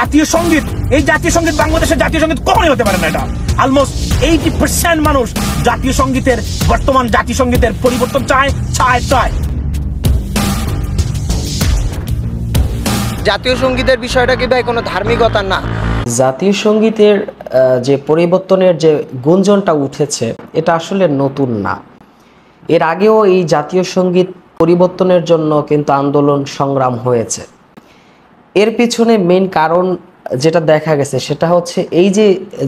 জাতীয় সঙ্গীত, এই জাতীয় সঙ্গীত বাংলাদেশের জাতীয় সঙ্গীত কখনোই হতে পারে না। এটা অলমোস্ট 80% মানুষ জাতীয় সঙ্গীতের, বর্তমান জাতীয় সঙ্গীতের পরিবর্তন চায়। জাতীয় সঙ্গীতের বিষয়টা কি ভাই কোনো ধার্মিকতা না? জাতীয় সঙ্গীতের যে পরিবর্তনের যে গুঞ্জনটা উঠেছে এটা আসলে নতুন না। এর আগেও এই জাতীয় সঙ্গীত পরিবর্তনের জন্য কিন্তু আন্দোলন সংগ্রাম হয়েছে। এর পিছনে মেইন কারণ যেটা দেখা গেছে সেটা হচ্ছে এই যে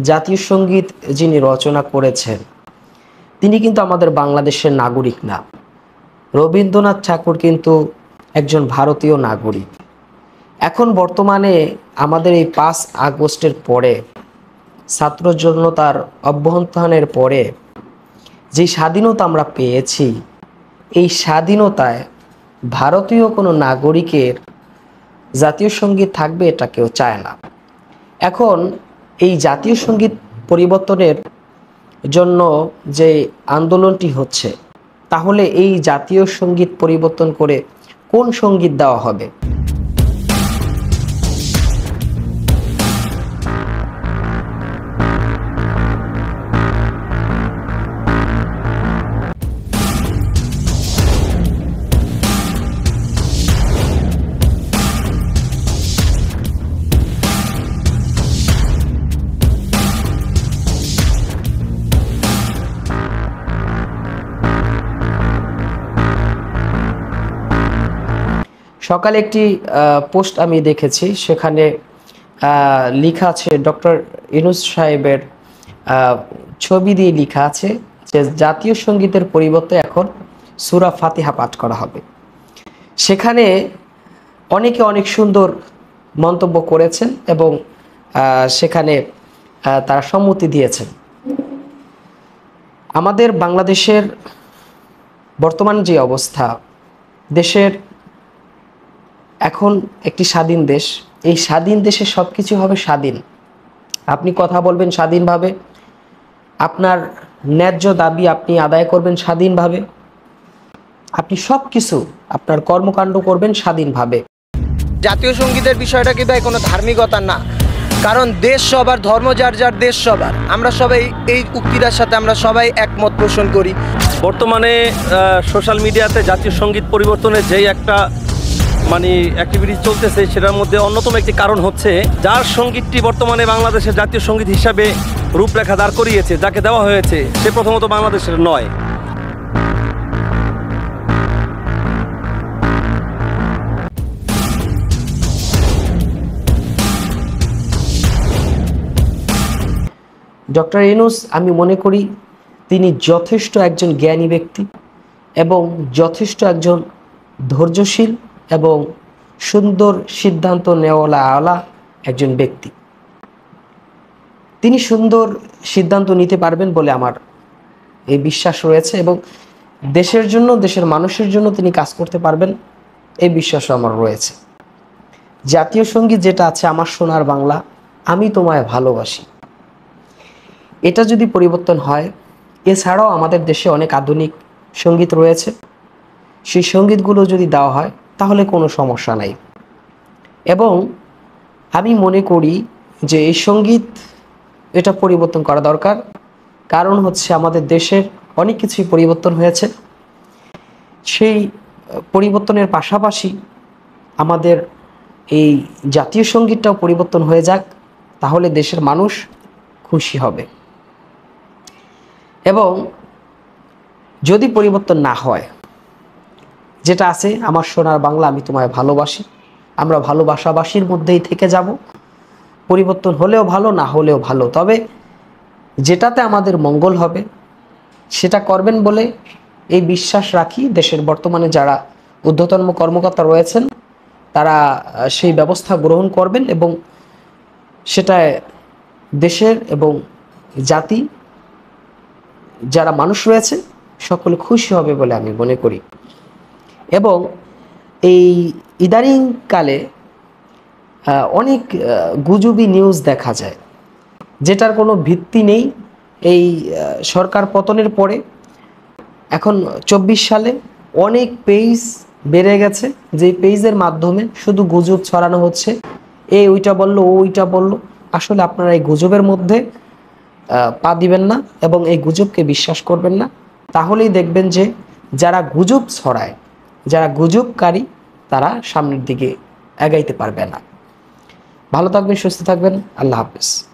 জাতীয় সঙ্গীত যিনি রচনা করেছেন তিনি কিন্তু আমাদের বাংলাদেশের নাগরিক না। রবীন্দ্রনাথ ঠাকুর কিন্তু একজন ভারতীয় নাগরিক। এখন বর্তমানে আমাদের এই 5 আগস্টের পরে, ছাত্র জনতার অভ্যুত্থানের পরে যে স্বাধীনতা আমরা পেয়েছি, এই স্বাধীনতায় ভারতীয় কোনো নাগরিকের জাতীয় সঙ্গীত থাকবে এটা কেউ চায় না। এখন এই জাতীয় সঙ্গীত পরিবর্তনের জন্য যে আন্দোলনটি হচ্ছে, তাহলে এই জাতীয় সঙ্গীত পরিবর্তন করে কোন সঙ্গীত দেওয়া হবে? সকালে একটি পোস্ট আমি দেখেছি, সেখানে লেখা আছে ডক্টর ইউনূস সাহেবের ছবি দিয়ে লেখা আছে যে জাতীয় সঙ্গীতের পরিবর্তে এখন সূরা ফাতিহা পাঠ করা হবে। সেখানে অনেকে অনেক সুন্দর মন্তব্য করেছেন এবং সেখানে তারা সম্মতি দিয়েছেন। আমাদের বাংলাদেশের বর্তমান যে অবস্থা, দেশের এখন একটি স্বাধীন দেশ, এই স্বাধীন দেশে সব কিছু হবে স্বাধীন। আপনি কথা বলবেন স্বাধীনভাবে, আপনার ন্যায্য দাবি আপনি আদায় করবেন স্বাধীনভাবে, আপনি সব কিছু আপনার কর্মকাণ্ড করবেন স্বাধীনভাবে। জাতীয় সঙ্গীতের বিষয়টা কি ভাই কোনো ধার্মিকতা না? কারণ দেশ সবার, ধর্ম যার যার, দেশ সবার। আমরা সবাই এই উক্তিটার সাথে আমরা সবাই একমত পোষণ করি। বর্তমানে সোশ্যাল মিডিয়াতে জাতীয় সঙ্গীত পরিবর্তনের যেই একটা অ্যাক্টিভিটি চলতেছে, সেটার মধ্যে অন্যতম একটি কারণ হচ্ছে যার সঙ্গীতটি বর্তমানে বাংলাদেশের জাতীয় সঙ্গীত হিসাবে রূপরেখা দাঁড় করিয়েছে, যাকে দেওয়া হয়েছে, সে প্রথমত বাংলাদেশের নয়। ডক্টর ইউনূস আমি মনে করি তিনি যথেষ্ট একজন জ্ঞানী ব্যক্তি এবং যথেষ্ট একজন ধৈর্যশীল এবং সুন্দর সিদ্ধান্ত নেওয়ালা একজন ব্যক্তি। তিনি সুন্দর সিদ্ধান্ত নিতে পারবেন বলে আমার এই বিশ্বাস রয়েছে এবং দেশের জন্য, দেশের মানুষের জন্য তিনি কাজ করতে পারবেন এই বিশ্বাসও আমার রয়েছে। জাতীয় সঙ্গীত যেটা আছে, আমার সোনার বাংলা, আমি তোমায় ভালোবাসি, এটা যদি পরিবর্তন হয়, এছাড়াও আমাদের দেশে অনেক আধুনিক সঙ্গীত রয়েছে, সেই সঙ্গীতগুলো যদি দেওয়া হয় তাহলে কোনো সমস্যা নাই। এবং আমি মনে করি যে এই সঙ্গীত এটা পরিবর্তন করা দরকার। কারণ হচ্ছে আমাদের দেশের অনেক কিছুই পরিবর্তন হয়েছে, সেই পরিবর্তনের পাশাপাশি আমাদের এই জাতীয় সঙ্গীতটাও পরিবর্তন হয়ে যাক, তাহলে দেশের মানুষ খুশি হবে। এবং যদি পরিবর্তন না হয়, যেটা আছে আমার সোনার বাংলা, আমি তোমায় ভালোবাসি, আমরা ভালোবাসাবাসীর মধ্যেই থেকে যাব। পরিবর্তন হলেও ভালো, না হলেও ভালো, তবে যেটাতে আমাদের মঙ্গল হবে সেটা করবেন বলে এই বিশ্বাস রাখি। দেশের বর্তমানে যারা ঊর্ধ্বতন কর্মকর্তা রয়েছেন তারা সেই ব্যবস্থা গ্রহণ করবেন এবং সেটায় দেশের এবং জাতি, যারা মানুষ রয়েছে, সকলে খুশি হবে বলে আমি মনে করি। এবং এই ইদানিংকালে অনেক গুজবি নিউজ দেখা যায়, যেটার কোনো ভিত্তি নেই। এই সরকার পতনের পরে এখন 24 সালে অনেক পেজ বেড়ে গেছে, যে পেজের মাধ্যমে শুধু গুজব ছড়ানো হচ্ছে ওইটা বললো, ও ওইটা বললো। আসলে আপনারা এই গুজবের মধ্যে পা দিবেন না এবং এই গুজবকে বিশ্বাস করবেন না। তাহলেই দেখবেন যে যারা গুজব ছড়ায়, যারা গুজবকারী, তারা সামনের দিকে এগাইতে পারবে না। ভালো থাকবেন, সুস্থ থাকবেন। আল্লাহ হাফেজ।